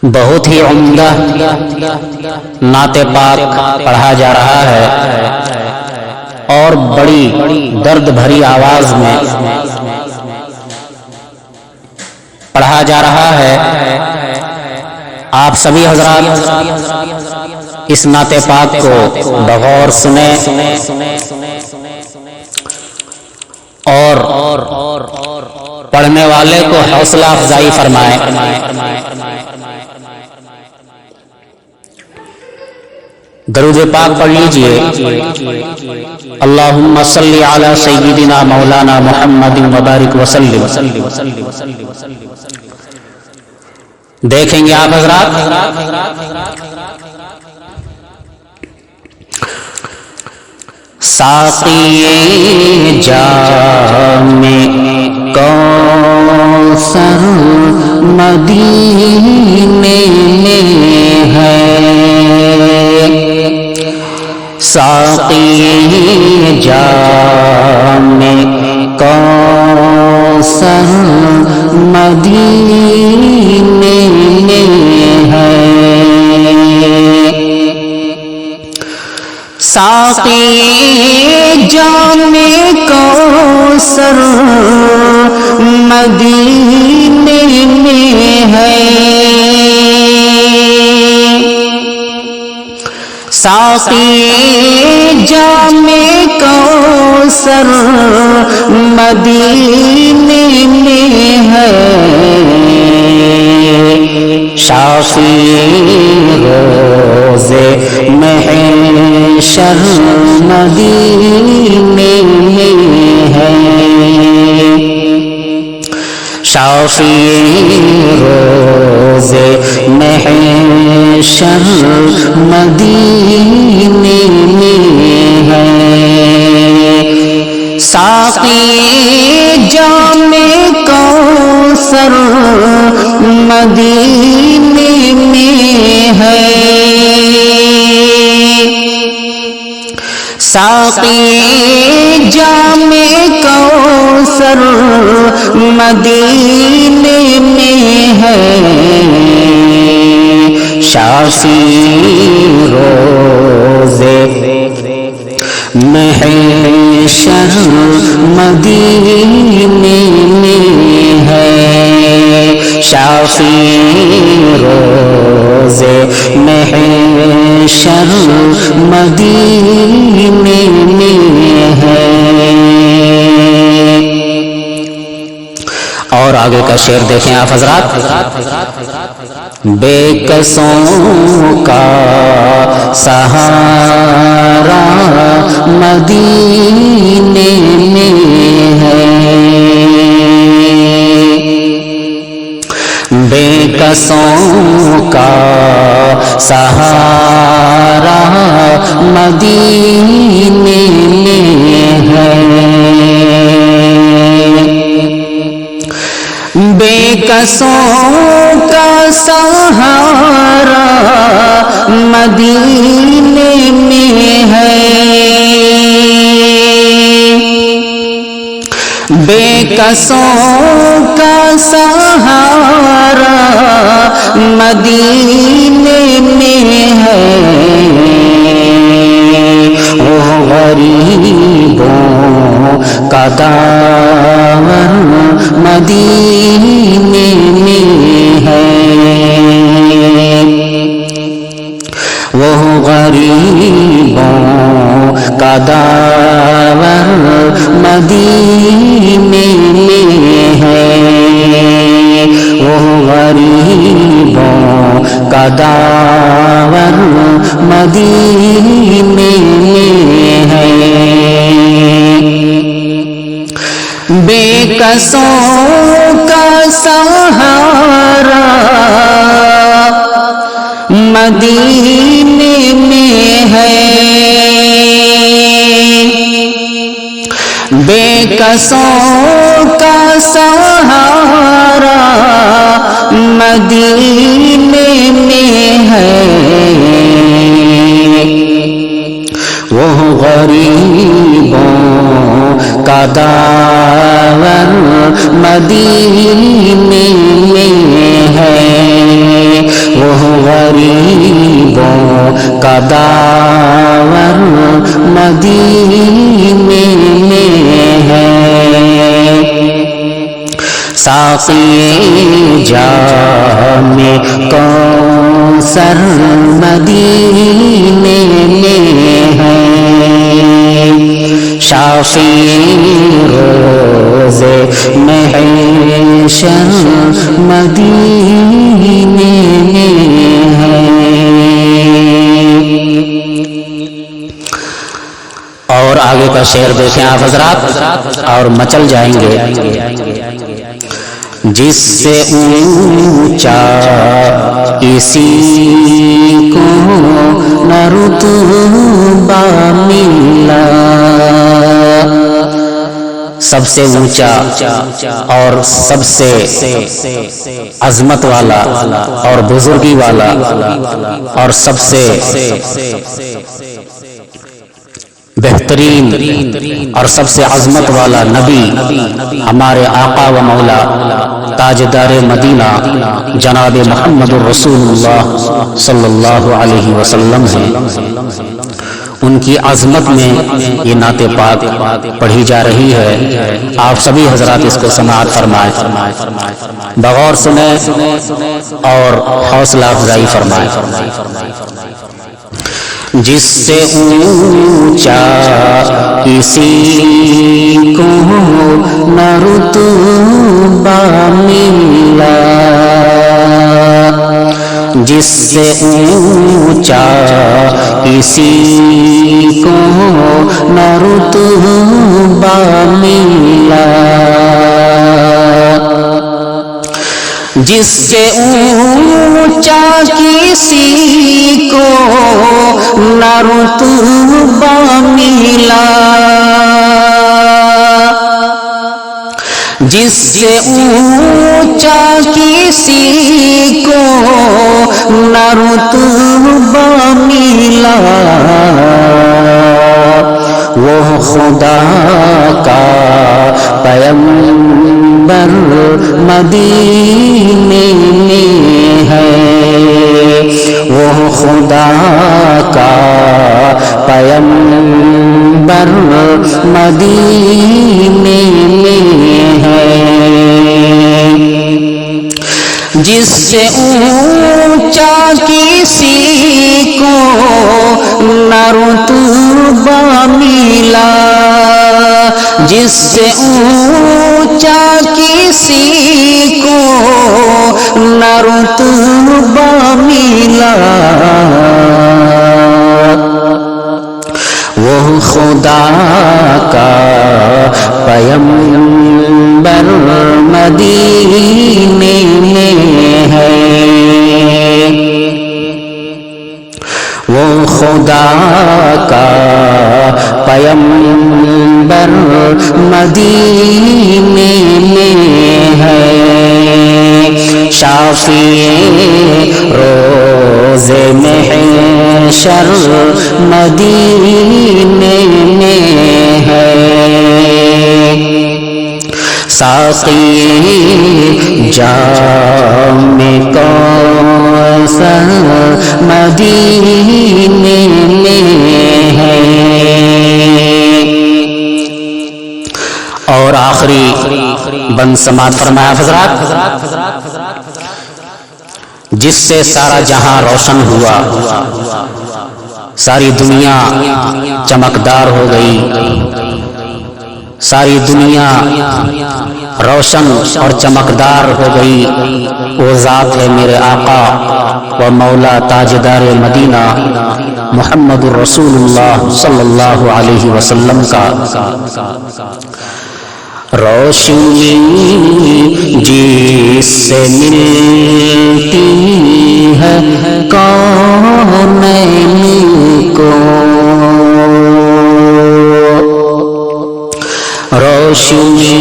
بہت ہی عمدہ نعت پاک پڑھا جا رہا ہے اور بڑی درد بھری آواز میں پڑھا جا رہا ہے۔ آپ سبھی حضرات اس نعت پاک کو بغور سنیں اور پڑھنے والے کو حوصلہ افزائی فرمائیں۔ درود پاک پڑھ لیجئے۔ اللہم صلی علی سیدنا مولانا محمد وبارک وسلم۔ دیکھیں گے آپ حضرات ساقی جام کوثر مدینے میں ہے، ساقی جام کوثر مدینے میں ہے، ساقی جام کوثر مدینے میں ہے، ساقی جام کوثر مدینے میں ہے، شافی روزے محشر مدینے میں ہے، شافی روزے محشر مدینے میں ہے، ساقی جام کوثر مدینے میں ہے، ساقی جام کوثر مدینے میں ہے، شافی روزے محشر مدینے میں ہے، شافی روزے محشر مدینے میں ہے۔ اور آگے کا شعر دیکھیں آپ حضرات۔ بے کسوں کا سہارا مدینے میں ہے، بے کسوں کا سہارا مدینے میں ہے، بے کسوں کا سہارا مدینے میں ہے، بے کسوں کا سہارا مدینے میں ہے، وہ غریبوں کا دامن مدینے میں ہے، وہ غریبوں کا دامن مدینے میں ہے، وہ غریبوں کا دامن مدینے میں ہے، بے کسوں کا سہارا مدینے میں ہے، بے کسوں کا سہارا مدینے میں ہے، وہ غریبوں کا دامن مدینے میں ہے، کا داور مدینے میں ہے، ساقی جام کوثر مدینے میں ہے، شافی روز محشر مدینے میں ہے۔ اور آگے کا شعر دیکھیں آپ حضرات اور مچل جائیں گے۔ جس سے اونچا کسی کو نہ رتبہ ملا، سب سے اونچا اور سب سے عظمت والا اور بزرگی والا اور سب سے بہترین اور سب سے عظمت والا نبی ہمارے آقا و مولا تاجدار مدینہ جناب محمد الرسول اللہ صلی اللہ علیہ وسلم ہیں۔ ان کی عظمت میں یہ نعت پاک پڑھی جا رہی ہے، آپ سبھی حضرات اس کو سماعت فرمائیں، بغور سنیں اور حوصلہ افزائی فرمائیں۔ جس سے اونچا کسی کو نہ رتبہ ملا، جس سے اونچا کسی کو نہ رتبہ ملا، جس سے اونچا کسی کو نہ رتبہ ملا، جس سے اونچا کسی کو نہ رتبہ ملا، وہ خدا کا پیغمبر مدینے میں ہے، وہ خدا کا پیغمبر مدینے میں ہے، جس سے اونچا کسی کو نہ رتبہ ملا، جس سے اونچا کسی کو نہ رتبہ ملا، وہ خدا کا پیغمبر مدینے میں ہے، وہ خدا کا پیغمبر مدینے میں ہے، شافی روز محشر مدینے میں ہے، ساقی جام کوثر مدینے میں ہے۔ اور آخری بند سماعت فرمایا حضرات، جس سے سارا جہاں روشن ہوا، ساری دنیا چمکدار ہو گئی، ساری دنیا روشن اور چمکدار ہو گئی، وہ ذات ہے میرے آقا و مولا تاجدار مدینہ محمد الرسول اللہ صلی اللہ علیہ وسلم کا۔ روشنی جس سے ملتی ہے کونین کو، روشنی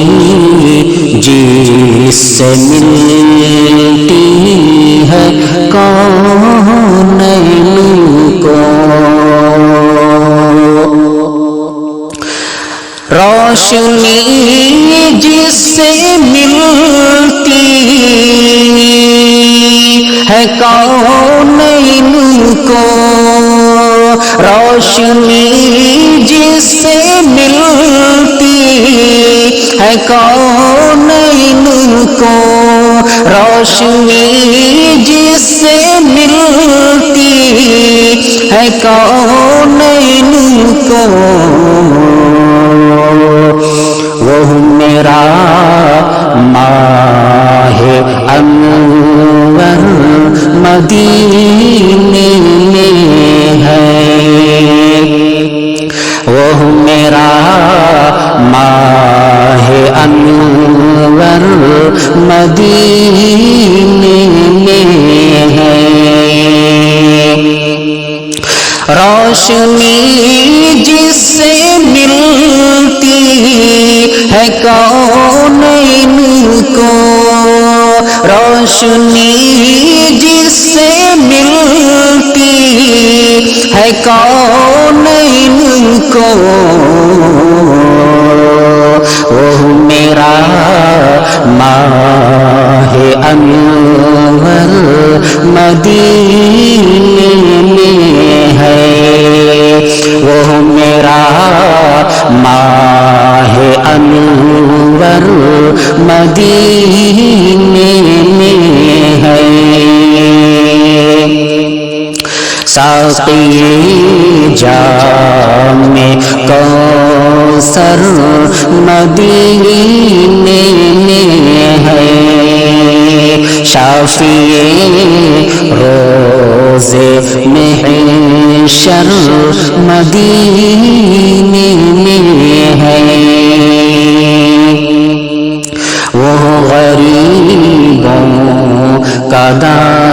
جس سے ملتی ہے کونین کو، روشنی جس سے ملتی ہے کونین کو، روشنی جس سے ملتی ہے کونین کو، روشنی جس سے ملتی ہے کونین کو، وہ میرا ماہ انور مدینے میں ہے، وہ میرا ماہ انور مدینے میں ہے، روشنی جس سے ملتی ہے کونین کو، روشنی جس سے ملتی ہے کونین کو، وہ میرا ماہ انور مدینے میں ہے، وہ میرا ماہ انور مدینے میں ہے، ساقی جام کوثر مدینے میں ہے، شافی روز محشر مدینے میں ہے، وہ غریبوں کا دامن